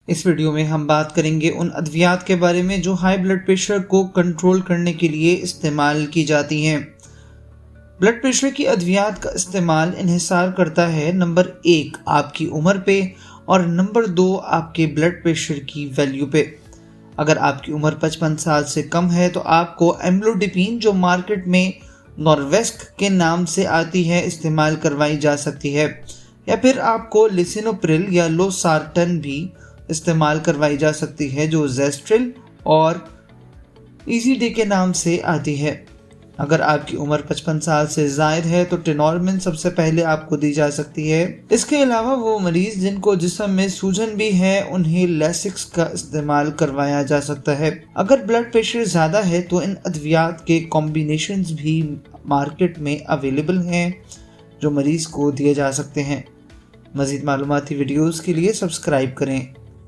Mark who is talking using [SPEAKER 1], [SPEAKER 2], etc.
[SPEAKER 1] اس video میں ہم بات کریں گے ان ادویات کے بارے میں جو ہائی بلڈ پریشر کو کنٹرول کرنے کے لیے استعمال کی جاتی ہیں۔ بلڈ پریشر کی ادویات کا استعمال انحصار کرتا ہے نمبر 1 آپ کی عمر پہ اور نمبر 2 آپ کے بلڈ پریشر کی ویلیو پہ۔ اگر آپ کی عمر 55 سال سے کم ہے تو آپ کو ایملوڈیپین جو مارکیٹ میں نورویسک کے نام سے آتی ہے استعمال کروائی جا سکتی ہے، یا پھر آپ کو لیسینوپریل یا لوسارٹن بھی استعمال کروائی جا سکتی ہے جو زیسٹرل اور ایزی ڈے کے نام سے آتی ہے۔ اگر آپ کی عمر 55 سال سے زائد ہے تو ٹینورمن سب سے پہلے آپ کو دی جا سکتی ہے۔ اس کے علاوہ وہ مریض جن کو جسم میں سوجن بھی ہے انہیں لیسکس کا استعمال کروایا جا سکتا ہے۔ اگر بلڈ پریشر زیادہ ہے تو ان ادویات کے کمبینیشنز بھی مارکیٹ میں اویلیبل ہیں جو مریض کو دیے جا سکتے ہیں۔ مزید معلوماتی ویڈیوز کے لیے سبسکرائب کریں۔